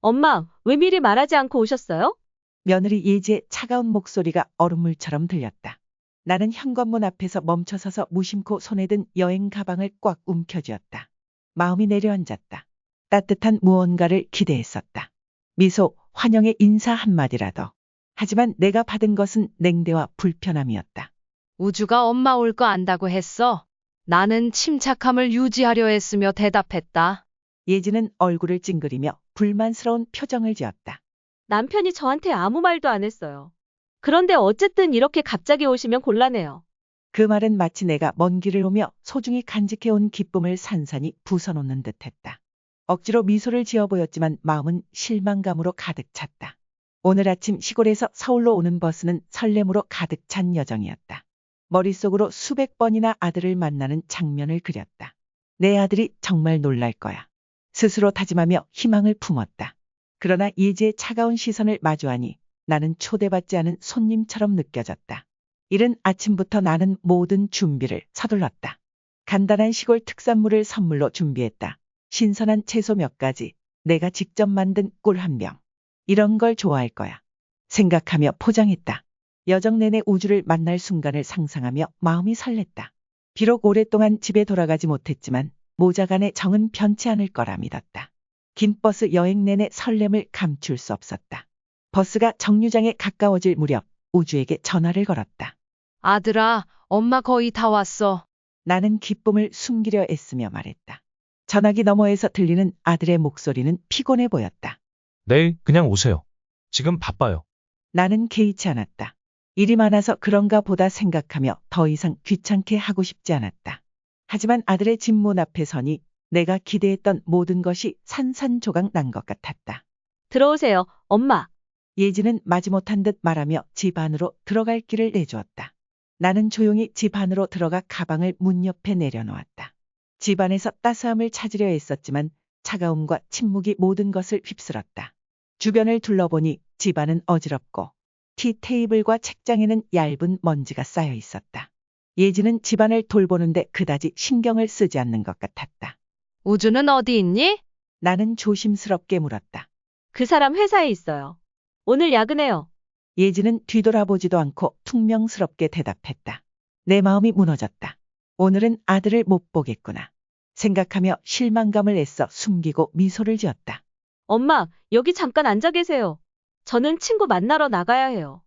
엄마, 왜 미리 말하지 않고 오셨어요? 며느리 예지의 차가운 목소리가 얼음물처럼 들렸다. 나는 현관문 앞에서 멈춰서서 무심코 손에 든 여행 가방을 꽉 움켜쥐었다. 마음이 내려앉았다. 따뜻한 무언가를 기대했었다. 미소, 환영의 인사 한마디라도. 하지만 내가 받은 것은 냉대와 불편함이었다. 우주가 엄마 올 거 안다고 했어. 나는 침착함을 유지하려 했으며 대답했다. 예지는 얼굴을 찡그리며 불만스러운 표정을 지었다. 남편이 저한테 아무 말도 안 했어요. 그런데 어쨌든 이렇게 갑자기 오시면 곤란해요. 그 말은 마치 내가 먼 길을 오며 소중히 간직해온 기쁨을 산산이 부숴놓는 듯했다. 억지로 미소를 지어 보였지만 마음은 실망감으로 가득 찼다. 오늘 아침 시골에서 서울로 오는 버스는 설렘으로 가득 찬 여정이었다. 머릿속으로 수백 번이나 아들을 만나는 장면을 그렸다. 내 아들이 정말 놀랄 거야. 스스로 다짐하며 희망을 품었다. 그러나 예지의 차가운 시선을 마주하니 나는 초대받지 않은 손님처럼 느껴졌다. 이른 아침부터 나는 모든 준비를 서둘렀다. 간단한 시골 특산물을 선물로 준비했다. 신선한 채소 몇 가지, 내가 직접 만든 꿀 한 병. 이런 걸 좋아할 거야. 생각하며 포장했다. 여정 내내 우주를 만날 순간을 상상하며 마음이 설렜다. 비록 오랫동안 집에 돌아가지 못했지만 모자간의 정은 변치 않을 거라 믿었다. 긴 버스 여행 내내 설렘을 감출 수 없었다. 버스가 정류장에 가까워질 무렵 우주에게 전화를 걸었다. 아들아, 엄마 거의 다 왔어. 나는 기쁨을 숨기려 애쓰며 말했다. 전화기 너머에서 들리는 아들의 목소리는 피곤해 보였다. 네, 그냥 오세요. 지금 바빠요. 나는 개의치 않았다. 일이 많아서 그런가 보다 생각하며 더 이상 귀찮게 하고 싶지 않았다. 하지만 아들의 집 문 앞에 서니 내가 기대했던 모든 것이 산산조각 난 것 같았다. 들어오세요, 엄마. 예지는 마지못한 듯 말하며 집 안으로 들어갈 길을 내주었다. 나는 조용히 집 안으로 들어가 가방을 문 옆에 내려놓았다. 집 안에서 따스함을 찾으려 했었지만 차가움과 침묵이 모든 것을 휩쓸었다. 주변을 둘러보니 집안은 어지럽고 티테이블과 책장에는 얇은 먼지가 쌓여 있었다. 예지는 집안을 돌보는데 그다지 신경을 쓰지 않는 것 같았다. 우주는 어디 있니? 나는 조심스럽게 물었다. 그 사람 회사에 있어요. 오늘 야근해요. 예지는 뒤돌아보지도 않고 퉁명스럽게 대답했다. 내 마음이 무너졌다. 오늘은 아들을 못 보겠구나. 생각하며 실망감을 애써 숨기고 미소를 지었다. 엄마, 여기 잠깐 앉아 계세요. 저는 친구 만나러 나가야 해요.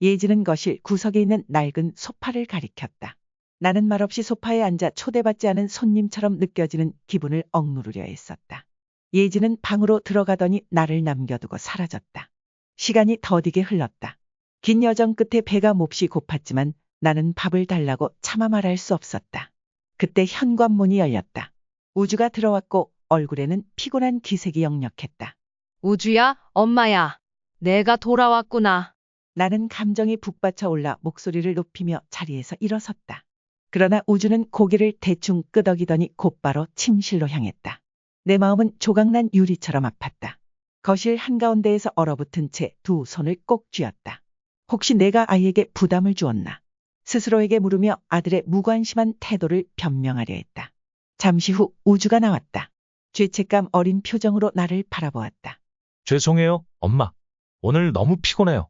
예지는 거실 구석에 있는 낡은 소파를 가리켰다. 나는 말없이 소파에 앉아 초대받지 않은 손님처럼 느껴지는 기분을 억누르려 했었다. 예지는 방으로 들어가더니 나를 남겨두고 사라졌다. 시간이 더디게 흘렀다. 긴 여정 끝에 배가 몹시 고팠지만 나는 밥을 달라고 차마 말할 수 없었다. 그때 현관문이 열렸다. 우주가 들어왔고 얼굴에는 피곤한 기색이 역력했다. 우주야, 엄마야. 내가 돌아왔구나. 나는 감정이 북받쳐 올라 목소리를 높이며 자리에서 일어섰다. 그러나 우주는 고개를 대충 끄덕이더니 곧바로 침실로 향했다. 내 마음은 조각난 유리처럼 아팠다. 거실 한가운데에서 얼어붙은 채 두 손을 꼭 쥐었다. 혹시 내가 아이에게 부담을 주었나? 스스로에게 물으며 아들의 무관심한 태도를 변명하려 했다. 잠시 후 우주가 나왔다. 죄책감 어린 표정으로 나를 바라보았다. 죄송해요, 엄마. 오늘 너무 피곤해요.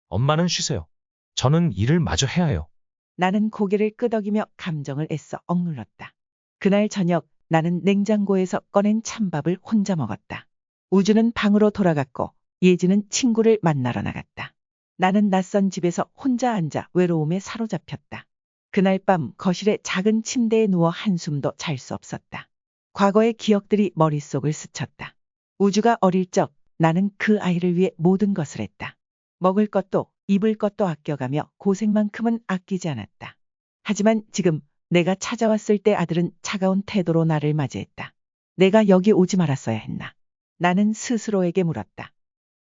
엄마는 쉬세요. 저는 일을 마저 해야 해요. 나는 고개를 끄덕이며 감정을 애써 억눌렀다. 그날 저녁 나는 냉장고에서 꺼낸 찬밥을 혼자 먹었다. 우주는 방으로 돌아갔고 예지는 친구를 만나러 나갔다. 나는 낯선 집에서 혼자 앉아 외로움에 사로잡혔다. 그날 밤 거실의 작은 침대에 누워 한숨도 잘 수 없었다. 과거의 기억들이 머릿속을 스쳤다. 우주가 어릴 적 나는 그 아이를 위해 모든 것을 했다. 먹을 것도 입을 것도 아껴가며 고생만큼은 아끼지 않았다. 하지만 지금 내가 찾아왔을 때 아들은 차가운 태도로 나를 맞이했다. 내가 여기 오지 말았어야 했나? 나는 스스로에게 물었다.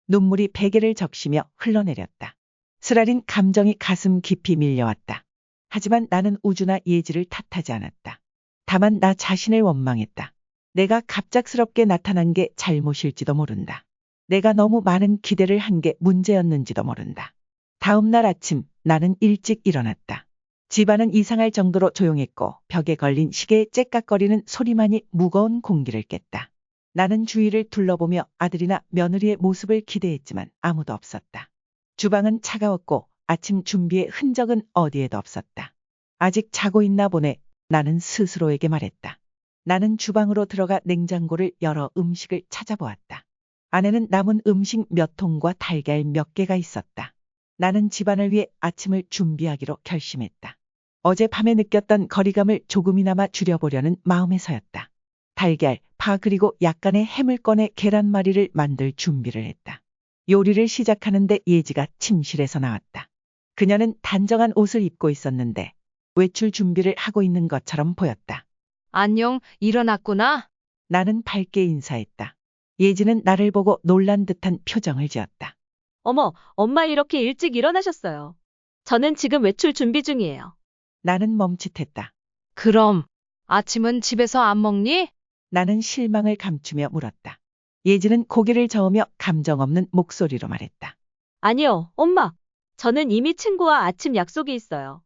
눈물이 베개를 적시며 흘러내렸다. 쓰라린 감정이 가슴 깊이 밀려왔다. 하지만 나는 우주나 예지를 탓하지 않았다. 다만 나 자신을 원망했다. 내가 갑작스럽게 나타난 게 잘못일지도 모른다. 내가 너무 많은 기대를 한 게 문제였는지도 모른다. 다음 날 아침 나는 일찍 일어났다. 집안은 이상할 정도로 조용했고 벽에 걸린 시계의 째깍거리는 소리만이 무거운 공기를 깼다. 나는 주위를 둘러보며 아들이나 며느리의 모습을 기대했지만 아무도 없었다. 주방은 차가웠고 아침 준비의 흔적은 어디에도 없었다. 아직 자고 있나 보네. 나는 스스로에게 말했다. 나는 주방으로 들어가 냉장고를 열어 음식을 찾아보았다. 안에는 남은 음식 몇 통과 달걀 몇 개가 있었다. 나는 집안을 위해 아침을 준비하기로 결심했다. 어젯밤에 느꼈던 거리감을 조금이나마 줄여보려는 마음에서였다. 달걀, 파 그리고 약간의 햄을 꺼내 계란말이를 만들 준비를 했다. 요리를 시작하는데 예지가 침실에서 나왔다. 그녀는 단정한 옷을 입고 있었는데 외출 준비를 하고 있는 것처럼 보였다. 안녕, 일어났구나. 나는 밝게 인사했다. 예지는 나를 보고 놀란 듯한 표정을 지었다. 어머, 엄마 이렇게 일찍 일어나셨어요. 저는 지금 외출 준비 중이에요. 나는 멈칫했다. 그럼 아침은 집에서 안 먹니? 나는 실망을 감추며 물었다. 예지는 고개를 저으며 감정 없는 목소리로 말했다. 아니요, 엄마. 저는 이미 친구와 아침 약속이 있어요.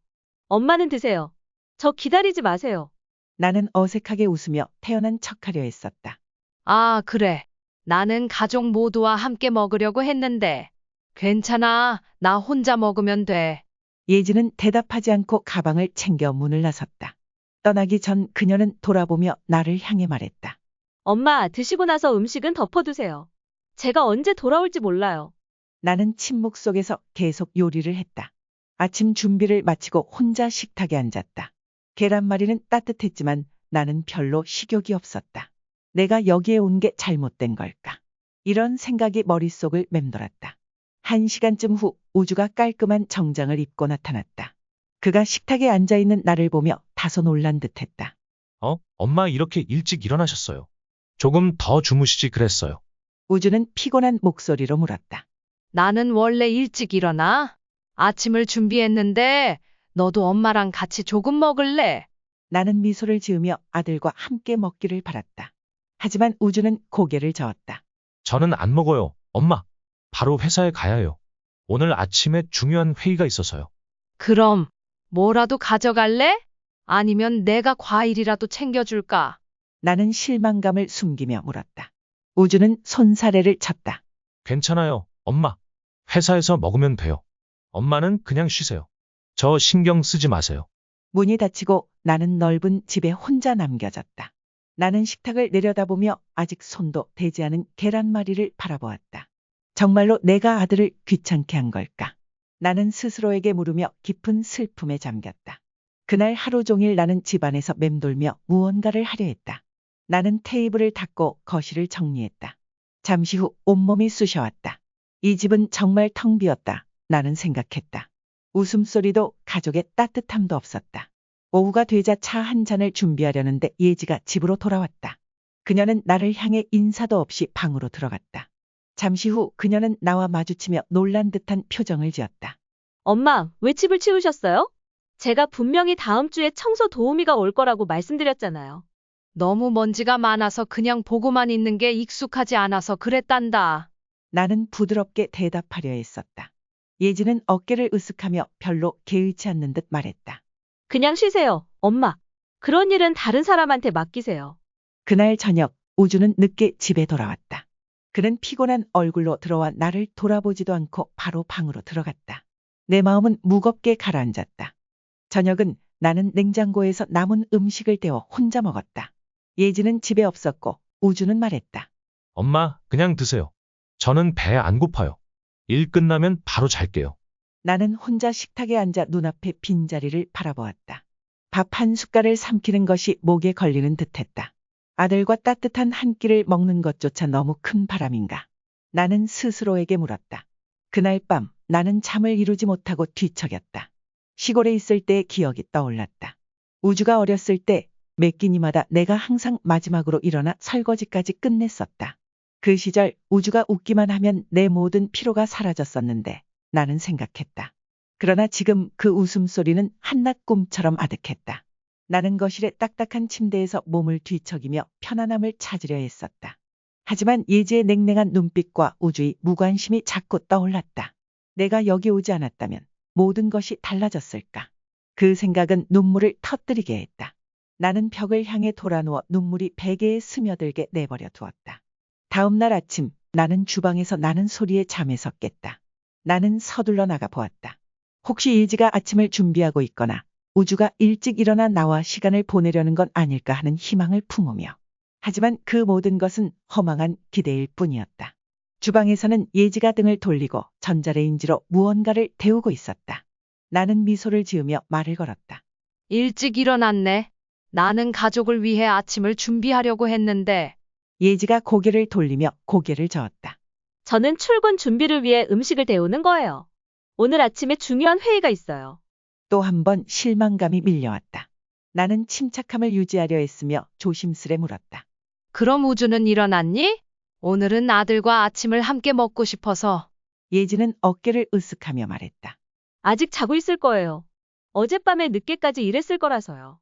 엄마는 드세요. 저 기다리지 마세요. 나는 어색하게 웃으며 태연한 척하려 했었다. 아, 그래. 나는 가족 모두와 함께 먹으려고 했는데. 괜찮아. 나 혼자 먹으면 돼. 예지는 대답하지 않고 가방을 챙겨 문을 나섰다. 떠나기 전 그녀는 돌아보며 나를 향해 말했다. 엄마, 드시고 나서 음식은 덮어두세요. 제가 언제 돌아올지 몰라요. 나는 침묵 속에서 계속 요리를 했다. 아침 준비를 마치고 혼자 식탁에 앉았다. 계란말이는 따뜻했지만 나는 별로 식욕이 없었다. 내가 여기에 온 게 잘못된 걸까? 이런 생각이 머릿속을 맴돌았다. 1시간쯤 후 우주가 깔끔한 정장을 입고 나타났다. 그가 식탁에 앉아있는 나를 보며 다소 놀란 듯했다. 엄마 이렇게 일찍 일어나셨어요. 조금 더 주무시지 그랬어요. 우주는 피곤한 목소리로 물었다. 나는 원래 일찍 일어나. 아침을 준비했는데 너도 엄마랑 같이 조금 먹을래? 나는 미소를 지으며 아들과 함께 먹기를 바랐다. 하지만 우주는 고개를 저었다. 저는 안 먹어요, 엄마. 바로 회사에 가야 해요. 오늘 아침에 중요한 회의가 있어서요. 그럼 뭐라도 가져갈래? 아니면 내가 과일이라도 챙겨줄까? 나는 실망감을 숨기며 물었다. 우주는 손사래를 쳤다. 괜찮아요, 엄마. 회사에서 먹으면 돼요. 엄마는 그냥 쉬세요. 저 신경 쓰지 마세요. 문이 닫히고 나는 넓은 집에 혼자 남겨졌다. 나는 식탁을 내려다보며 아직 손도 대지 않은 계란말이를 바라보았다. 정말로 내가 아들을 귀찮게 한 걸까? 나는 스스로에게 물으며 깊은 슬픔에 잠겼다. 그날 하루 종일 나는 집안에서 맴돌며 무언가를 하려 했다. 나는 테이블을 닦고 거실을 정리했다. 잠시 후 온몸이 쑤셔왔다. 이 집은 정말 텅 비었다. 나는 생각했다. 웃음소리도 가족의 따뜻함도 없었다. 오후가 되자 차 한 잔을 준비하려는데 예지가 집으로 돌아왔다. 그녀는 나를 향해 인사도 없이 방으로 들어갔다. 잠시 후 그녀는 나와 마주치며 놀란 듯한 표정을 지었다. 엄마, 왜 집을 치우셨어요? 제가 분명히 다음 주에 청소 도우미가 올 거라고 말씀드렸잖아요. 너무 먼지가 많아서 그냥 보고만 있는 게 익숙하지 않아서 그랬단다. 나는 부드럽게 대답하려 했었다. 예지는 어깨를 으쓱하며 별로 개의치 않는 듯 말했다. 그냥 쉬세요, 엄마. 그런 일은 다른 사람한테 맡기세요. 그날 저녁 우주는 늦게 집에 돌아왔다. 그는 피곤한 얼굴로 들어와 나를 돌아보지도 않고 바로 방으로 들어갔다. 내 마음은 무겁게 가라앉았다. 저녁은 나는 냉장고에서 남은 음식을 떼어 혼자 먹었다. 예지는 집에 없었고 우주는 말했다. 엄마, 그냥 드세요. 저는 배 안 고파요. 일 끝나면 바로 잘게요. 나는 혼자 식탁에 앉아 눈앞의 빈자리를 바라보았다. 밥 한 숟갈을 삼키는 것이 목에 걸리는 듯했다. 아들과 따뜻한 한 끼를 먹는 것조차 너무 큰 바람인가. 나는 스스로에게 물었다. 그날 밤 나는 잠을 이루지 못하고 뒤척였다. 시골에 있을 때의 기억이 떠올랐다. 우주가 어렸을 때 매 끼니마다 내가 항상 마지막으로 일어나 설거지까지 끝냈었다. 그 시절 우주가 웃기만 하면 내 모든 피로가 사라졌었는데 나는 생각했다. 그러나 지금 그 웃음소리는 한낮 꿈처럼 아득했다. 나는 거실의 딱딱한 침대에서 몸을 뒤척이며 편안함을 찾으려 했었다. 하지만 예지의 냉랭한 눈빛과 우주의 무관심이 자꾸 떠올랐다. 내가 여기 오지 않았다면 모든 것이 달라졌을까? 그 생각은 눈물을 터뜨리게 했다. 나는 벽을 향해 돌아누워 눈물이 베개에 스며들게 내버려 두었다. 다음 날 아침 나는 주방에서 나는 소리에 잠에서 깼다. 나는 서둘러 나가 보았다. 혹시 예지가 아침을 준비하고 있거나 우주가 일찍 일어나 나와 시간을 보내려는 건 아닐까 하는 희망을 품으며. 하지만 그 모든 것은 허망한 기대일 뿐이었다. 주방에서는 예지가 등을 돌리고 전자레인지로 무언가를 데우고 있었다. 나는 미소를 지으며 말을 걸었다. 일찍 일어났네. 나는 가족을 위해 아침을 준비하려고 했는데. 예지가 고개를 돌리며 고개를 저었다. 저는 출근 준비를 위해 음식을 데우는 거예요. 오늘 아침에 중요한 회의가 있어요. 또 한 번 실망감이 밀려왔다. 나는 침착함을 유지하려 했으며 조심스레 물었다. 그럼 우주는 일어났니? 오늘은 아들과 아침을 함께 먹고 싶어서. 예지는 어깨를 으쓱하며 말했다. 아직 자고 있을 거예요. 어젯밤에 늦게까지 일했을 거라서요.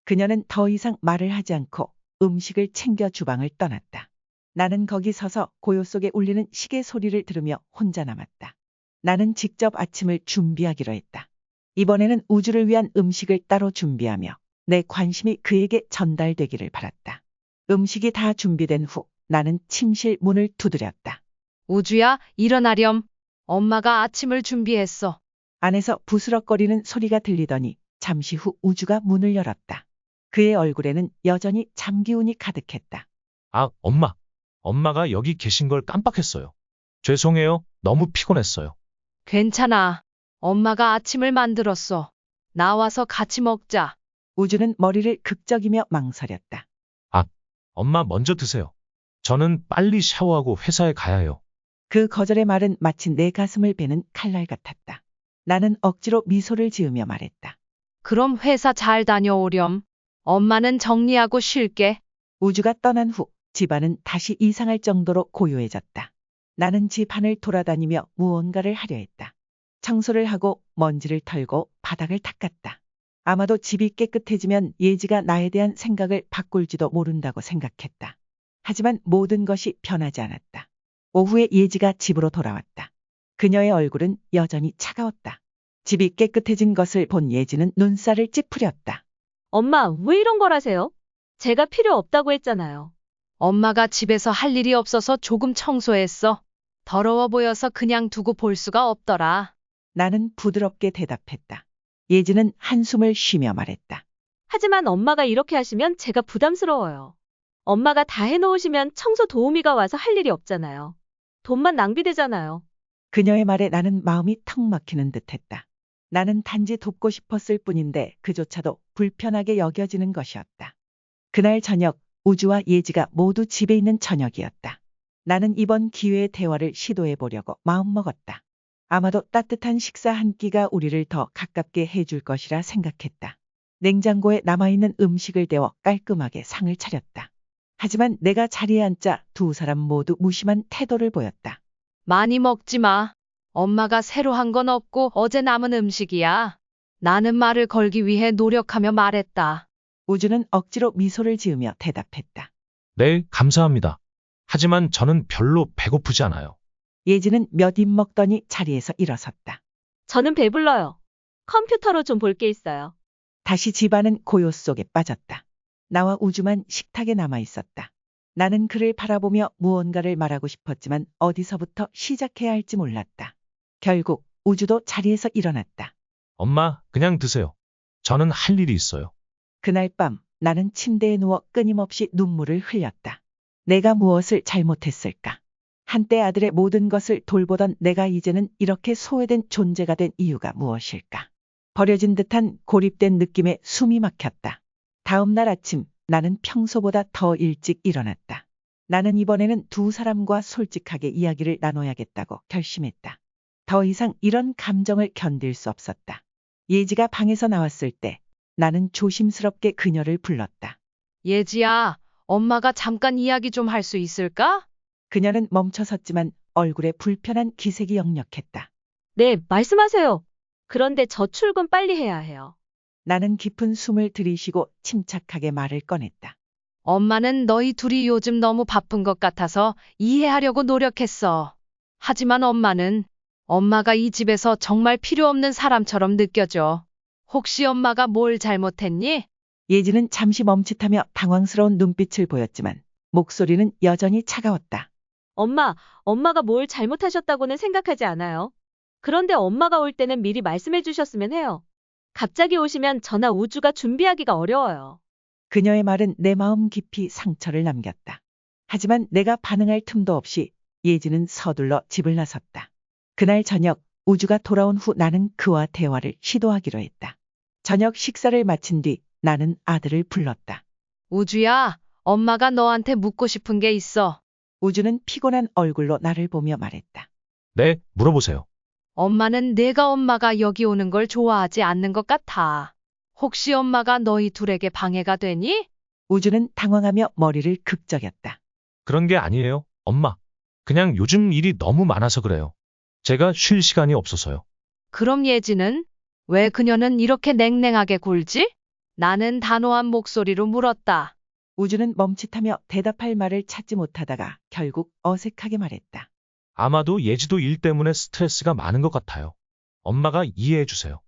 그녀는 더 이상 말을 하지 않고 음식을 챙겨 주방을 떠났다. 나는 거기 서서 고요 속에 울리는 시계 소리를 들으며 혼자 남았다. 나는 직접 아침을 준비하기로 했다. 이번에는 우주를 위한 음식을 따로 준비하며 내 관심이 그에게 전달되기를 바랐다. 음식이 다 준비된 후 나는 침실 문을 두드렸다. 우주야, 일어나렴. 엄마가 아침을 준비했어. 안에서 부스럭거리는 소리가 들리더니 잠시 후 우주가 문을 열었다. 그의 얼굴에는 여전히 잠기운이 가득했다. 아, 엄마. 엄마가 여기 계신 걸 깜빡했어요. 죄송해요. 너무 피곤했어요. 괜찮아. 엄마가 아침을 만들었어. 나와서 같이 먹자. 우주는 머리를 극적이며 망설였다. 엄마 먼저 드세요. 저는 빨리 샤워하고 회사에 가야 해요. 그 거절의 말은 마치 내 가슴을 베는 칼날 같았다. 나는 억지로 미소를 지으며 말했다. 그럼 회사 잘 다녀오렴. 엄마는 정리하고 쉴게. 우주가 떠난 후 집안은 다시 이상할 정도로 고요해졌다. 나는 집 안을 돌아다니며 무언가를 하려 했다. 청소를 하고 먼지를 털고 바닥을 닦았다. 아마도 집이 깨끗해지면 예지가 나에 대한 생각을 바꿀지도 모른다고 생각했다. 하지만 모든 것이 변하지 않았다. 오후에 예지가 집으로 돌아왔다. 그녀의 얼굴은 여전히 차가웠다. 집이 깨끗해진 것을 본 예지는 눈살을 찌푸렸다. 엄마, 왜 이런 걸 하세요? 제가 필요 없다고 했잖아요. 엄마가 집에서 할 일이 없어서 조금 청소했어. 더러워 보여서 그냥 두고 볼 수가 없더라. 나는 부드럽게 대답했다. 예지는 한숨을 쉬며 말했다. 하지만 엄마가 이렇게 하시면 제가 부담스러워요. 엄마가 다 해놓으시면 청소 도우미가 와서 할 일이 없잖아요. 돈만 낭비되잖아요. 그녀의 말에 나는 마음이 턱 막히는 듯했다. 나는 단지 돕고 싶었을 뿐인데 그조차도 불편하게 여겨지는 것이었다. 그날 저녁 우주와 예지가 모두 집에 있는 저녁이었다. 나는 이번 기회에 대화를 시도해 보려고 마음먹었다. 아마도 따뜻한 식사 한 끼가 우리를 더 가깝게 해줄 것이라 생각했다. 냉장고에 남아있는 음식을 데워 깔끔하게 상을 차렸다. 하지만 내가 자리에 앉자 두 사람 모두 무심한 태도를 보였다. 많이 먹지 마. 엄마가 새로 한 건 없고 어제 남은 음식이야. 나는 말을 걸기 위해 노력하며 말했다. 우주는 억지로 미소를 지으며 대답했다. 네, 감사합니다. 하지만 저는 별로 배고프지 않아요. 예지는 몇 입 먹더니 자리에서 일어섰다. 저는 배불러요. 컴퓨터로 좀 볼 게 있어요. 다시 집안은 고요 속에 빠졌다. 나와 우주만 식탁에 남아 있었다. 나는 그를 바라보며 무언가를 말하고 싶었지만 어디서부터 시작해야 할지 몰랐다. 결국 우주도 자리에서 일어났다. 엄마, 그냥 드세요. 저는 할 일이 있어요. 그날 밤 나는 침대에 누워 끊임없이 눈물을 흘렸다. 내가 무엇을 잘못했을까? 한때 아들의 모든 것을 돌보던 내가 이제는 이렇게 소외된 존재가 된 이유가 무엇일까? 버려진 듯한 고립된 느낌에 숨이 막혔다. 다음 날 아침 나는 평소보다 더 일찍 일어났다. 나는 이번에는 두 사람과 솔직하게 이야기를 나눠야겠다고 결심했다. 더 이상 이런 감정을 견딜 수 없었다. 예지가 방에서 나왔을 때 나는 조심스럽게 그녀를 불렀다. 예지야, 엄마가 잠깐 이야기 좀 할 수 있을까? 그녀는 멈춰섰지만 얼굴에 불편한 기색이 역력했다. 네, 말씀하세요. 그런데 저 출근 빨리 해야 해요. 나는 깊은 숨을 들이쉬고 침착하게 말을 꺼냈다. 엄마는 너희 둘이 요즘 너무 바쁜 것 같아서 이해하려고 노력했어. 하지만 엄마가 이 집에서 정말 필요 없는 사람처럼 느껴져. 혹시 엄마가 뭘 잘못했니? 예지는 잠시 멈칫하며 당황스러운 눈빛을 보였지만 목소리는 여전히 차가웠다. 엄마가 뭘 잘못하셨다고는 생각하지 않아요. 그런데 엄마가 올 때는 미리 말씀해 주셨으면 해요. 갑자기 오시면 저나 우주가 준비하기가 어려워요. 그녀의 말은 내 마음 깊이 상처를 남겼다. 하지만 내가 반응할 틈도 없이 예지는 서둘러 집을 나섰다. 그날 저녁 우주가 돌아온 후 나는 그와 대화를 시도하기로 했다. 저녁 식사를 마친 뒤 나는 아들을 불렀다. 우주야, 엄마가 너한테 묻고 싶은 게 있어. 우주는 피곤한 얼굴로 나를 보며 말했다. 네, 물어보세요. 엄마는 내가 엄마가 여기 오는 걸 좋아하지 않는 것 같아. 혹시 엄마가 너희 둘에게 방해가 되니? 우주는 당황하며 머리를 극적였다. 그런 게 아니에요, 엄마. 그냥 요즘 일이 너무 많아서 그래요. 제가 쉴 시간이 없어서요. 그럼 예지는? 왜 그녀는 이렇게 냉랭하게 굴지? 나는 단호한 목소리로 물었다. 우주는 멈칫하며 대답할 말을 찾지 못하다가 결국 어색하게 말했다. 아마도 예지도 일 때문에 스트레스가 많은 것 같아요. 엄마가 이해해 주세요.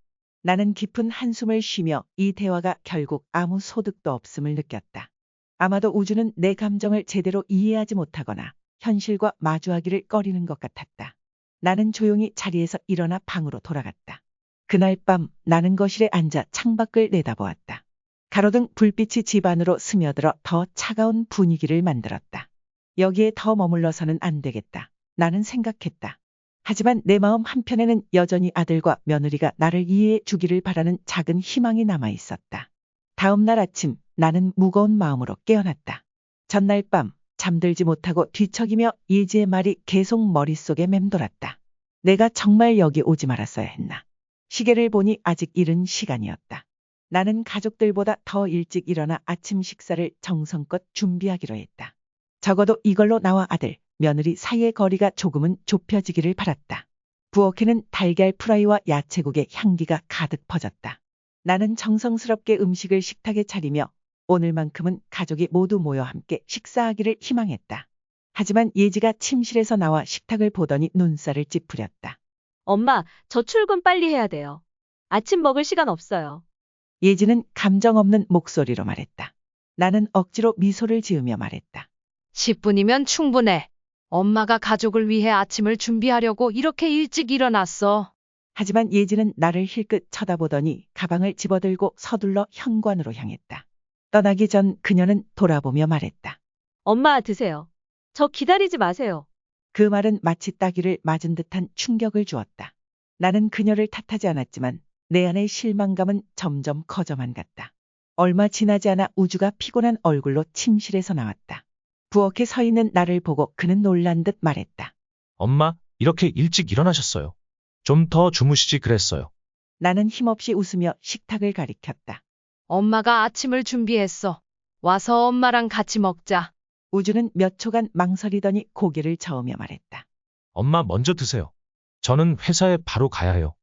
나는 깊은 한숨을 쉬며 이 대화가 결국 아무 소득도 없음을 느꼈다. 아마도 우주는 내 감정을 제대로 이해하지 못하거나 현실과 마주하기를 꺼리는 것 같았다. 나는 조용히 자리에서 일어나 방으로 돌아갔다. 그날 밤 나는 거실에 앉아 창밖을 내다보았다. 가로등 불빛이 집 안으로 스며들어 더 차가운 분위기를 만들었다. 여기에 더 머물러서는 안 되겠다. 나는 생각했다. 하지만 내 마음 한편에는 여전히 아들과 며느리가 나를 이해해 주기를 바라는 작은 희망이 남아 있었다. 다음 날 아침 나는 무거운 마음으로 깨어났다. 전날 밤 잠들지 못하고 뒤척이며 예지의 말이 계속 머릿속에 맴돌았다. 내가 정말 여기 오지 말았어야 했나. 시계를 보니 아직 이른 시간이었다. 나는 가족들보다 더 일찍 일어나 아침 식사를 정성껏 준비하기로 했다. 적어도 이걸로 나와 아들, 며느리 사이의 거리가 조금은 좁혀지기를 바랐다. 부엌에는 달걀 프라이와 야채국의 향기가 가득 퍼졌다. 나는 정성스럽게 음식을 식탁에 차리며 오늘만큼은 가족이 모두 모여 함께 식사하기를 희망했다. 하지만 예지가 침실에서 나와 식탁을 보더니 눈살을 찌푸렸다. 엄마, 저 출근 빨리 해야 돼요. 아침 먹을 시간 없어요. 예지는 감정 없는 목소리로 말했다. 나는 억지로 미소를 지으며 말했다. 10분이면 충분해. 엄마가 가족을 위해 아침을 준비하려고 이렇게 일찍 일어났어. 하지만 예지는 나를 힐끗 쳐다보더니 가방을 집어들고 서둘러 현관으로 향했다. 떠나기 전 그녀는 돌아보며 말했다. 엄마 드세요. 저 기다리지 마세요. 그 말은 마치 따귀를 맞은 듯한 충격을 주었다. 나는 그녀를 탓하지 않았지만 내 안의 실망감은 점점 커져만 갔다. 얼마 지나지 않아 우주가 피곤한 얼굴로 침실에서 나왔다. 부엌에 서 있는 나를 보고 그는 놀란 듯 말했다. 엄마, 이렇게 일찍 일어나셨어요. 좀 더 주무시지 그랬어요. 나는 힘없이 웃으며 식탁을 가리켰다. 엄마가 아침을 준비했어. 와서 엄마랑 같이 먹자. 우주는 몇 초간 망설이더니 고개를 저으며 말했다. 엄마 먼저 드세요. 저는 회사에 바로 가야 해요.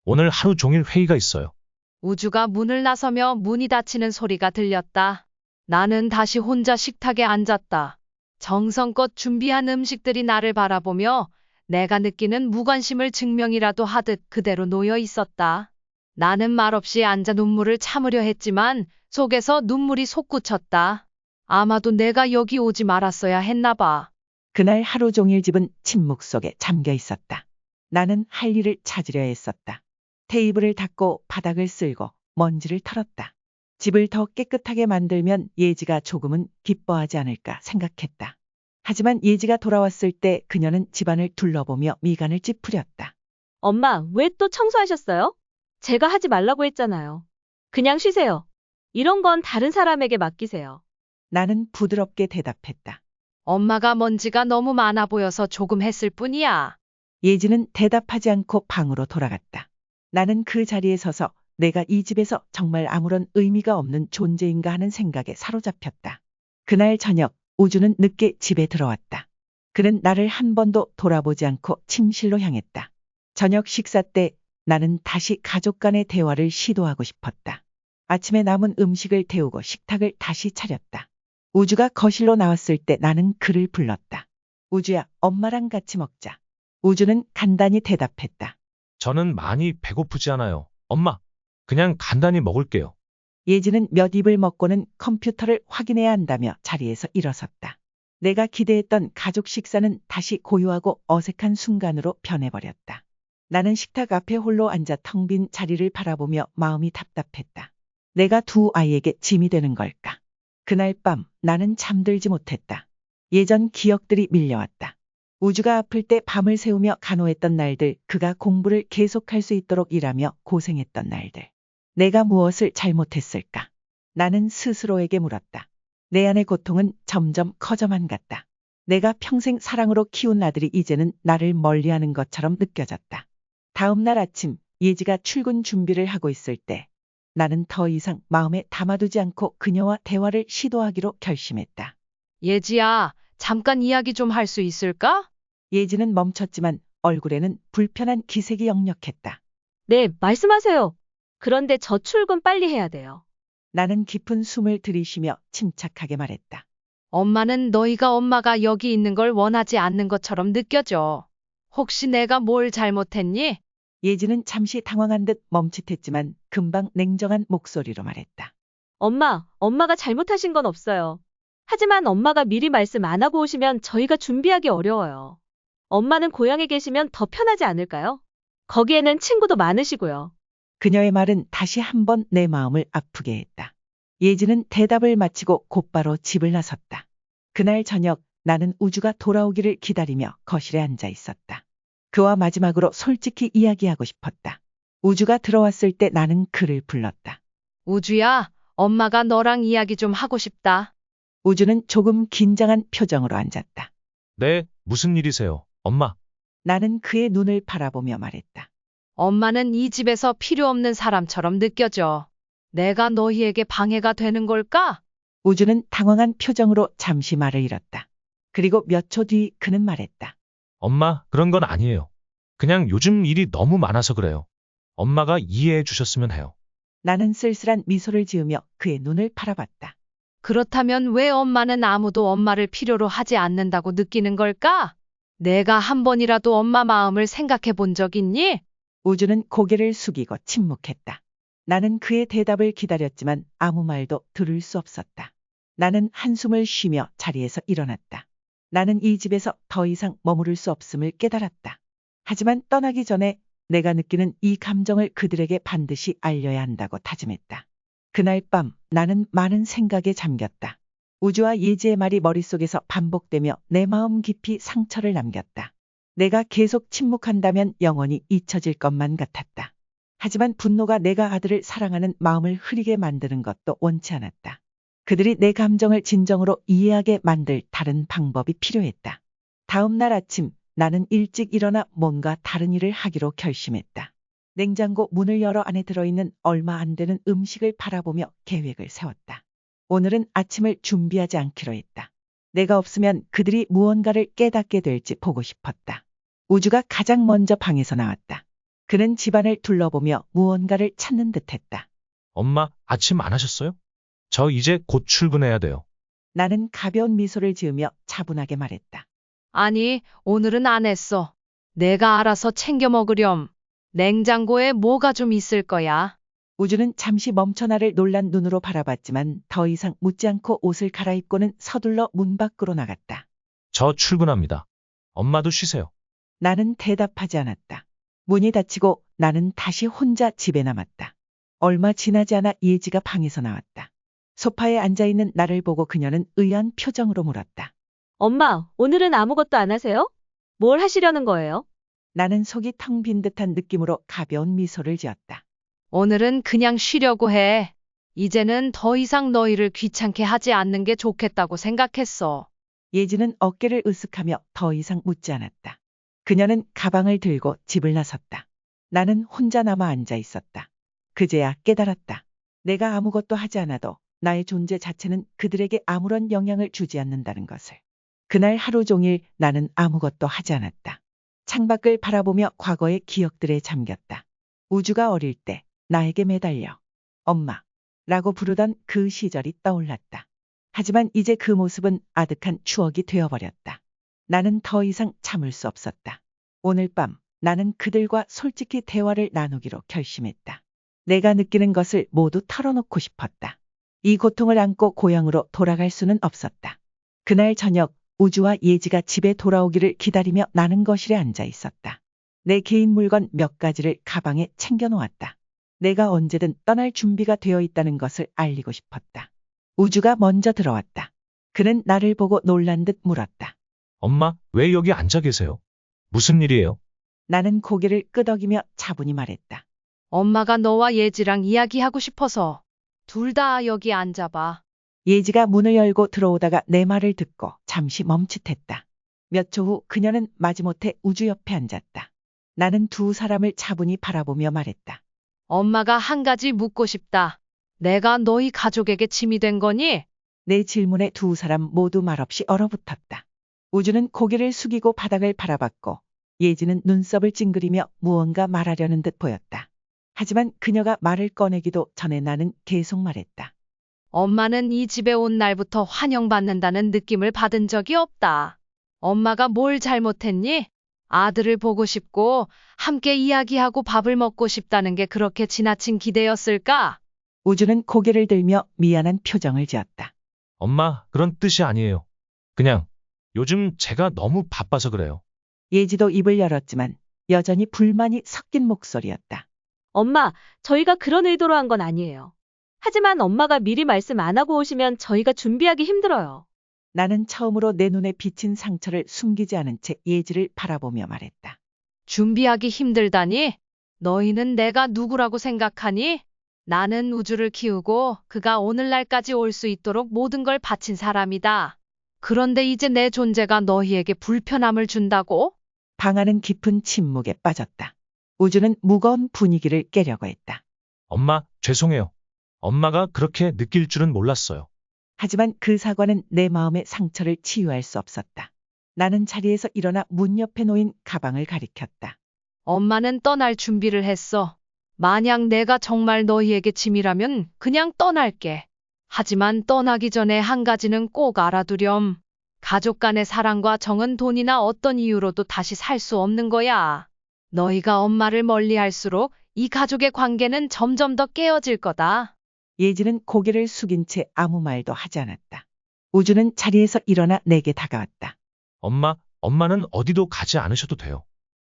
오늘 하루 종일 회의가 있어요. 우주가 문을 나서며 문이 닫히는 소리가 들렸다. 나는 다시 혼자 식탁에 앉았다. 정성껏 준비한 음식들이 나를 바라보며 내가 느끼는 무관심을 증명이라도 하듯 그대로 놓여 있었다. 나는 말없이 앉아 눈물을 참으려 했지만 속에서 눈물이 솟구쳤다. 아마도 내가 여기 오지 말았어야 했나 봐. 그날 하루 종일 집은 침묵 속에 잠겨 있었다. 나는 할 일을 찾으려 했었다. 테이블을 닦고 바닥을 쓸고 먼지를 털었다. 집을 더 깨끗하게 만들면 예지가 조금은 기뻐하지 않을까 생각했다. 하지만 예지가 돌아왔을 때 그녀는 집안을 둘러보며 미간을 찌푸렸다. 엄마, 왜 또 청소하셨어요? 제가 하지 말라고 했잖아요. 그냥 쉬세요. 이런 건 다른 사람에게 맡기세요. 나는 부드럽게 대답했다. 엄마가 먼지가 너무 많아 보여서 조금 했을 뿐이야. 예지는 대답하지 않고 방으로 돌아갔다. 나는 그 자리에 서서 내가 이 집에서 정말 아무런 의미가 없는 존재인가 하는 생각에 사로잡혔다. 그날 저녁 우주는 늦게 집에 들어왔다. 그는 나를 한 번도 돌아보지 않고 침실로 향했다. 저녁 식사 때 나는 다시 가족 간의 대화를 시도하고 싶었다. 아침에 남은 음식을 데우고 식탁을 다시 차렸다. 우주가 거실로 나왔을 때 나는 그를 불렀다. 우주야, 엄마랑 같이 먹자. 우주는 간단히 대답했다. 저는 많이 배고프지 않아요. 엄마, 그냥 간단히 먹을게요. 예지는 몇 입을 먹고는 컴퓨터를 확인해야 한다며 자리에서 일어섰다. 내가 기대했던 가족 식사는 다시 고요하고 어색한 순간으로 변해버렸다. 나는 식탁 앞에 홀로 앉아 텅 빈 자리를 바라보며 마음이 답답했다. 내가 두 아이에게 짐이 되는 걸까? 그날 밤 나는 잠들지 못했다. 예전 기억들이 밀려왔다. 우주가 아플 때 밤을 새우며 간호했던 날들, 그가 공부를 계속할 수 있도록 일하며 고생했던 날들. 내가 무엇을 잘못했을까? 나는 스스로에게 물었다. 내 안의 고통은 점점 커져만 갔다. 내가 평생 사랑으로 키운 아들이 이제는 나를 멀리하는 것처럼 느껴졌다. 다음 날 아침 예지가 출근 준비를 하고 있을 때 나는 더 이상 마음에 담아두지 않고 그녀와 대화를 시도하기로 결심했다. 예지야, 잠깐 이야기 좀 할 수 있을까? 예지는 멈췄지만 얼굴에는 불편한 기색이 역력했다. 네, 말씀하세요. 그런데 저 출근 빨리 해야 돼요. 나는 깊은 숨을 들이쉬며 침착하게 말했다. 엄마는 너희가 엄마가 여기 있는 걸 원하지 않는 것처럼 느껴져. 혹시 내가 뭘 잘못했니? 예지는 잠시 당황한 듯 멈칫했지만 금방 냉정한 목소리로 말했다. 엄마가 잘못하신 건 없어요. 하지만 엄마가 미리 말씀 안 하고 오시면 저희가 준비하기 어려워요. 엄마는 고향에 계시면 더 편하지 않을까요? 거기에는 친구도 많으시고요. 그녀의 말은 다시 한번 내 마음을 아프게 했다. 예지는 대답을 마치고 곧바로 집을 나섰다. 그날 저녁 나는 우주가 돌아오기를 기다리며 거실에 앉아 있었다. 그와 마지막으로 솔직히 이야기하고 싶었다. 우주가 들어왔을 때 나는 그를 불렀다. 우주야, 엄마가 너랑 이야기 좀 하고 싶다. 우주는 조금 긴장한 표정으로 앉았다. 네, 무슨 일이세요, 엄마? 나는 그의 눈을 바라보며 말했다. 엄마는 이 집에서 필요 없는 사람처럼 느껴져. 내가 너희에게 방해가 되는 걸까? 우주는 당황한 표정으로 잠시 말을 잃었다. 그리고 몇 초 뒤 그는 말했다. 엄마, 그런 건 아니에요. 그냥 요즘 일이 너무 많아서 그래요. 엄마가 이해해 주셨으면 해요. 나는 쓸쓸한 미소를 지으며 그의 눈을 바라봤다. 그렇다면 왜 엄마는 아무도 엄마를 필요로 하지 않는다고 느끼는 걸까? 내가 한 번이라도 엄마 마음을 생각해 본 적 있니? 우주는 고개를 숙이고 침묵했다. 나는 그의 대답을 기다렸지만 아무 말도 들을 수 없었다. 나는 한숨을 쉬며 자리에서 일어났다. 나는 이 집에서 더 이상 머무를 수 없음을 깨달았다. 하지만 떠나기 전에 내가 느끼는 이 감정을 그들에게 반드시 알려야 한다고 다짐했다. 그날 밤 나는 많은 생각에 잠겼다. 우주와 예지의 말이 머릿속에서 반복되며 내 마음 깊이 상처를 남겼다. 내가 계속 침묵한다면 영원히 잊혀질 것만 같았다. 하지만 분노가 내가 아들을 사랑하는 마음을 흐리게 만드는 것도 원치 않았다. 그들이 내 감정을 진정으로 이해하게 만들 다른 방법이 필요했다. 다음 날 아침 나는 일찍 일어나 뭔가 다른 일을 하기로 결심했다. 냉장고 문을 열어 안에 들어있는 얼마 안 되는 음식을 바라보며 계획을 세웠다. 오늘은 아침을 준비하지 않기로 했다. 내가 없으면 그들이 무언가를 깨닫게 될지 보고 싶었다. 우주가 가장 먼저 방에서 나왔다. 그는 집안을 둘러보며 무언가를 찾는 듯했다. 엄마, 아침 안 하셨어요? 저 이제 곧 출근해야 돼요. 나는 가벼운 미소를 지으며 차분하게 말했다. 아니, 오늘은 안 했어. 내가 알아서 챙겨 먹으렴. 냉장고에 뭐가 좀 있을 거야. 우주는 잠시 멈춰 나를 놀란 눈으로 바라봤지만 더 이상 묻지 않고 옷을 갈아입고는 서둘러 문 밖으로 나갔다. 저 출근합니다. 엄마도 쉬세요. 나는 대답하지 않았다. 문이 닫히고 나는 다시 혼자 집에 남았다. 얼마 지나지 않아 예지가 방에서 나왔다. 소파에 앉아있는 나를 보고 그녀는 의아한 표정으로 물었다. 엄마, 오늘은 아무것도 안 하세요? 뭘 하시려는 거예요? 나는 속이 텅 빈 듯한 느낌으로 가벼운 미소를 지었다. 오늘은 그냥 쉬려고 해. 이제는 더 이상 너희를 귀찮게 하지 않는 게 좋겠다고 생각했어. 예지는 어깨를 으쓱하며 더 이상 묻지 않았다. 그녀는 가방을 들고 집을 나섰다. 나는 혼자 남아 앉아 있었다. 그제야 깨달았다. 내가 아무것도 하지 않아도 나의 존재 자체는 그들에게 아무런 영향을 주지 않는다는 것을. 그날 하루 종일 나는 아무것도 하지 않았다. 창밖을 바라보며 과거의 기억들에 잠겼다. 우주가 어릴 때 나에게 매달려 엄마라고 부르던 그 시절이 떠올랐다. 하지만 이제 그 모습은 아득한 추억이 되어버렸다. 나는 더 이상 참을 수 없었다. 오늘 밤 나는 그들과 솔직히 대화를 나누기로 결심했다. 내가 느끼는 것을 모두 털어놓고 싶었다. 이 고통을 안고 고향으로 돌아갈 수는 없었다. 그날 저녁 우주와 예지가 집에 돌아오기를 기다리며 나는 거실에 앉아 있었다. 내 개인 물건 몇 가지를 가방에 챙겨 놓았다. 내가 언제든 떠날 준비가 되어 있다는 것을 알리고 싶었다. 우주가 먼저 들어왔다. 그는 나를 보고 놀란 듯 물었다. 엄마, 왜 여기 앉아 계세요? 무슨 일이에요? 나는 고개를 끄덕이며 차분히 말했다. 엄마가 너와 예지랑 이야기하고 싶어서. 둘 다 여기 앉아봐. 예지가 문을 열고 들어오다가 내 말을 듣고 잠시 멈칫했다. 몇 초 후 그녀는 마지못해 우주 옆에 앉았다. 나는 두 사람을 차분히 바라보며 말했다. 엄마가 한 가지 묻고 싶다. 내가 너희 가족에게 짐이 된 거니? 내 질문에 두 사람 모두 말없이 얼어붙었다. 우주는 고개를 숙이고 바닥을 바라봤고 예지는 눈썹을 찡그리며 무언가 말하려는 듯 보였다. 하지만 그녀가 말을 꺼내기도 전에 나는 계속 말했다. 엄마는 이 집에 온 날부터 환영받는다는 느낌을 받은 적이 없다. 엄마가 뭘 잘못했니? 아들을 보고 싶고 함께 이야기하고 밥을 먹고 싶다는 게 그렇게 지나친 기대였을까? 우주는 고개를 들며 미안한 표정을 지었다. 엄마, 그런 뜻이 아니에요. 그냥 요즘 제가 너무 바빠서 그래요. 예지도 입을 열었지만 여전히 불만이 섞인 목소리였다. 엄마, 저희가 그런 의도로 한 건 아니에요. 하지만 엄마가 미리 말씀 안 하고 오시면 저희가 준비하기 힘들어요. 나는 처음으로 내 눈에 비친 상처를 숨기지 않은 채 예지를 바라보며 말했다. 준비하기 힘들다니? 너희는 내가 누구라고 생각하니? 나는 우주를 키우고 그가 오늘날까지 올 수 있도록 모든 걸 바친 사람이다. 그런데 이제 내 존재가 너희에게 불편함을 준다고? 방 안은 깊은 침묵에 빠졌다. 우주는 무거운 분위기를 깨려고 했다. 엄마, 죄송해요. 엄마가 그렇게 느낄 줄은 몰랐어요. 하지만 그 사과는 내 마음의 상처를 치유할 수 없었다. 나는 자리에서 일어나 문 옆에 놓인 가방을 가리켰다. 엄마는 떠날 준비를 했어. 만약 내가 정말 너희에게 짐이라면 그냥 떠날게. 하지만 떠나기 전에 한 가지는 꼭 알아두렴. 가족 간의 사랑과 정은 돈이나 어떤 이유로도 다시 살 수 없는 거야. 너희가 엄마를 멀리할수록 이 가족의 관계는 점점 더 깨어질 거다. 예지는 고개를 숙인 채 아무 말도 하지 않았다. 우주는 자리에서 일어나 내게 다가왔다. 엄마는 어디도 가지 않으셔도 돼요.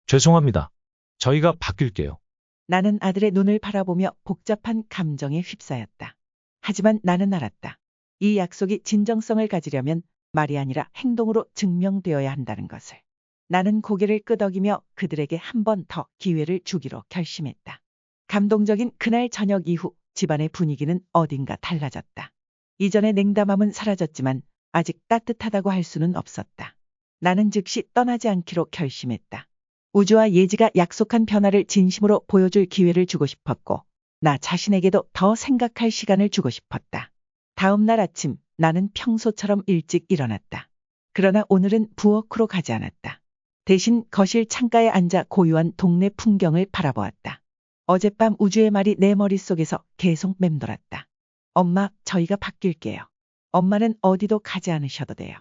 죄송합니다. 저희가 바뀔게요. 나는 아들의 눈을 바라보며 복잡한 감정에 휩싸였다. 하지만 나는 알았다. 이 약속이 진정성을 가지려면 말이 아니라 행동으로 증명되어야 한다는 것을. 나는 고개를 끄덕이며 그들에게 한 번 더 기회를 주기로 결심했다. 감동적인 그날 저녁 이후 집안의 분위기는 어딘가 달라졌다. 이전의 냉담함은 사라졌지만 아직 따뜻하다고 할 수는 없었다. 나는 즉시 떠나지 않기로 결심했다. 우주와 예지가 약속한 변화를 진심으로 보여줄 기회를 주고 싶었고 나 자신에게도 더 생각할 시간을 주고 싶었다. 다음 날 아침 나는 평소처럼 일찍 일어났다. 그러나 오늘은 부엌으로 가지 않았다. 대신 거실 창가에 앉아 고요한 동네 풍경을 바라보았다. 어젯밤 우주의 말이 내 머릿속에서 계속 맴돌았다. 엄마, 저희가 바뀔게요. 엄마는 어디도 가지 않으셔도 돼요.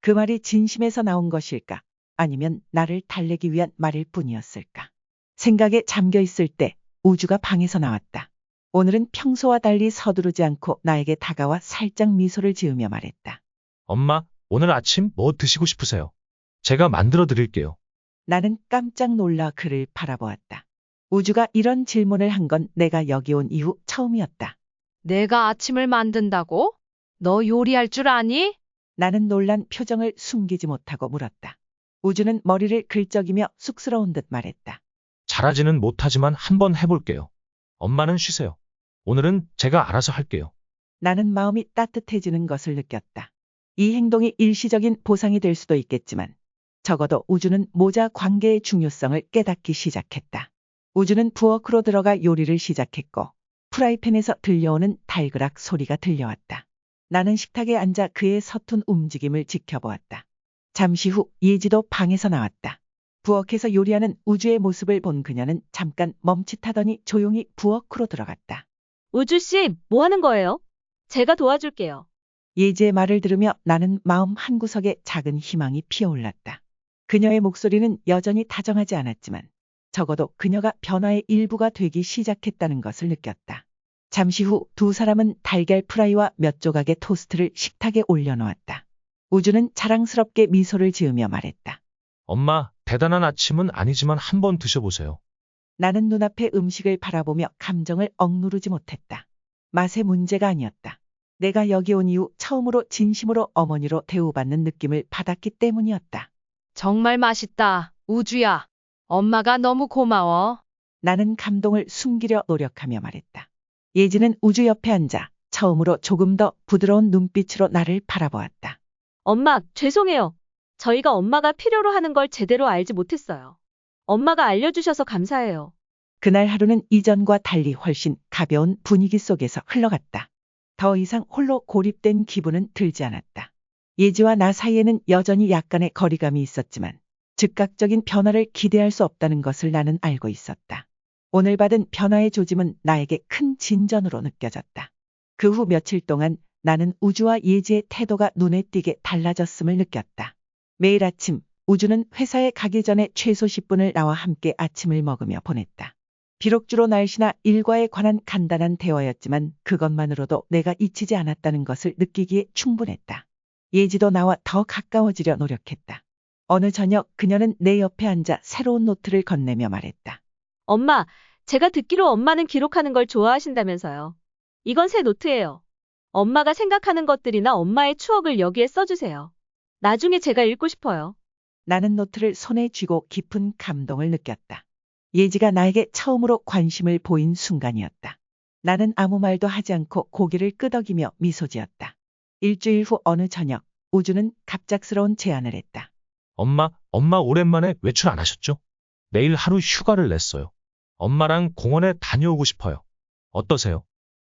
그 말이 진심에서 나온 것일까? 아니면 나를 달래기 위한 말일 뿐이었을까? 생각에 잠겨 있을 때 우주가 방에서 나왔다. 오늘은 평소와 달리 서두르지 않고 나에게 다가와 살짝 미소를 지으며 말했다. 엄마, 오늘 아침 뭐 드시고 싶으세요? 제가 만들어 드릴게요. 나는 깜짝 놀라 그를 바라보았다. 우주가 이런 질문을 한 건 내가 여기 온 이후 처음이었다. 내가 아침을 만든다고? 너 요리할 줄 아니? 나는 놀란 표정을 숨기지 못하고 물었다. 우주는 머리를 긁적이며 쑥스러운 듯 말했다. 잘하지는 못하지만 한번 해볼게요. 엄마는 쉬세요. 오늘은 제가 알아서 할게요. 나는 마음이 따뜻해지는 것을 느꼈다. 이 행동이 일시적인 보상이 될 수도 있겠지만 적어도 우주는 모자 관계의 중요성을 깨닫기 시작했다. 우주는 부엌으로 들어가 요리를 시작했고 프라이팬에서 들려오는 달그락 소리가 들려왔다. 나는 식탁에 앉아 그의 서툰 움직임을 지켜보았다. 잠시 후 예지도 방에서 나왔다. 부엌에서 요리하는 우주의 모습을 본 그녀는 잠깐 멈칫하더니 조용히 부엌으로 들어갔다. 우주 씨, 뭐 하는 거예요? 제가 도와줄게요. 예지의 말을 들으며 나는 마음 한구석에 작은 희망이 피어올랐다. 그녀의 목소리는 여전히 다정하지 않았지만 적어도 그녀가 변화의 일부가 되기 시작했다는 것을 느꼈다. 잠시 후 두 사람은 달걀 프라이와 몇 조각의 토스트를 식탁에 올려놓았다. 우주는 자랑스럽게 미소를 지으며 말했다. 엄마, 대단한 아침은 아니지만 한번 드셔보세요. 나는 눈앞의 음식을 바라보며 감정을 억누르지 못했다. 맛의 문제가 아니었다. 내가 여기 온 이후 처음으로 진심으로 어머니로 대우받는 느낌을 받았기 때문이었다. 정말 맛있다. 우주야. 엄마가 너무 고마워. 나는 감동을 숨기려 노력하며 말했다. 예지는 우주 옆에 앉아 처음으로 조금 더 부드러운 눈빛으로 나를 바라보았다. 엄마, 죄송해요. 저희가 엄마가 필요로 하는 걸 제대로 알지 못했어요. 엄마가 알려주셔서 감사해요. 그날 하루는 이전과 달리 훨씬 가벼운 분위기 속에서 흘러갔다. 더 이상 홀로 고립된 기분은 들지 않았다. 예지와 나 사이에는 여전히 약간의 거리감이 있었지만 즉각적인 변화를 기대할 수 없다는 것을 나는 알고 있었다. 오늘 받은 변화의 조짐은 나에게 큰 진전으로 느껴졌다. 그 후 며칠 동안 나는 우주와 예지의 태도가 눈에 띄게 달라졌음을 느꼈다. 매일 아침 우주는 회사에 가기 전에 최소 10분을 나와 함께 아침을 먹으며 보냈다. 비록 주로 날씨나 일과에 관한 간단한 대화였지만 그것만으로도 내가 잊히지 않았다는 것을 느끼기에 충분했다. 예지도 나와 더 가까워지려 노력했다. 어느 저녁 그녀는 내 옆에 앉아 새로운 노트를 건네며 말했다. 엄마, 제가 듣기로 엄마는 기록하는 걸 좋아하신다면서요. 이건 새 노트예요. 엄마가 생각하는 것들이나 엄마의 추억을 여기에 써주세요. 나중에 제가 읽고 싶어요. 나는 노트를 손에 쥐고 깊은 감동을 느꼈다. 예지가 나에게 처음으로 관심을 보인 순간이었다. 나는 아무 말도 하지 않고 고개를 끄덕이며 미소 지었다. 일주일 후 어느 저녁, 우주는 갑작스러운 제안을 했다. 엄마 오랜만에 외출 안 하셨죠? 내일 하루 휴가를 냈어요. 엄마랑 공원에 다녀오고 싶어요. 어떠세요?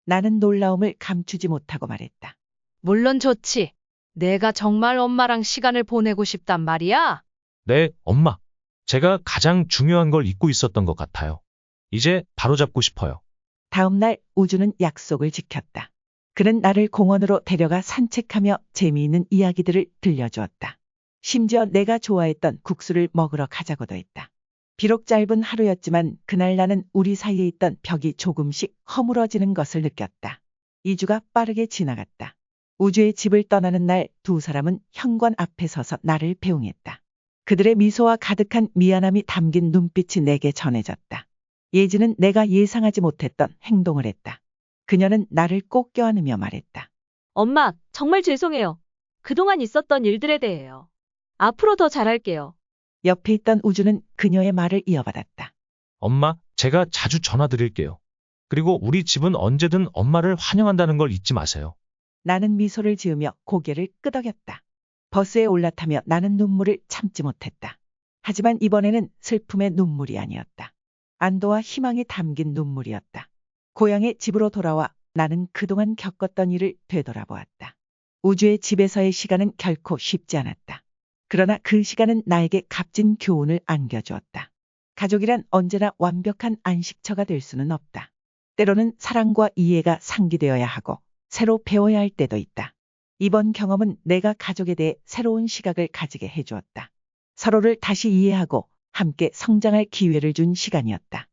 나는 놀라움을 감추지 못하고 말했다. 물론 좋지. 내가 정말 엄마랑 시간을 보내고 싶단 말이야. 네, 엄마. 제가 가장 중요한 걸 잊고 있었던 것 같아요. 이제 바로잡고 싶어요. 다음 날 우주는 약속을 지켰다. 그는 나를 공원으로 데려가 산책하며 재미있는 이야기들을 들려주었다. 심지어 내가 좋아했던 국수를 먹으러 가자고도 했다. 비록 짧은 하루였지만 그날 나는 우리 사이에 있던 벽이 조금씩 허물어지는 것을 느꼈다. 2주가 빠르게 지나갔다. 우주의 집을 떠나는 날 두 사람은 현관 앞에 서서 나를 배웅했다. 그들의 미소와 가득한 미안함이 담긴 눈빛이 내게 전해졌다. 예지는 내가 예상하지 못했던 행동을 했다. 그녀는 나를 꼭 껴안으며 말했다. 엄마, 정말 죄송해요. 그동안 있었던 일들에 대해요. 앞으로 더 잘할게요. 옆에 있던 우주는 그녀의 말을 이어받았다. 엄마, 제가 자주 전화드릴게요. 그리고 우리 집은 언제든 엄마를 환영한다는 걸 잊지 마세요. 나는 미소를 지으며 고개를 끄덕였다. 버스에 올라타며 나는 눈물을 참지 못했다. 하지만 이번에는 슬픔의 눈물이 아니었다. 안도와 희망이 담긴 눈물이었다. 고향의 집으로 돌아와 나는 그동안 겪었던 일을 되돌아보았다. 우주의 집에서의 시간은 결코 쉽지 않았다. 그러나 그 시간은 나에게 값진 교훈을 안겨주었다. 가족이란 언제나 완벽한 안식처가 될 수는 없다. 때로는 사랑과 이해가 상기되어야 하고 새로 배워야 할 때도 있다. 이번 경험은 내가 가족에 대해 새로운 시각을 가지게 해주었다. 서로를 다시 이해하고 함께 성장할 기회를 준 시간이었다.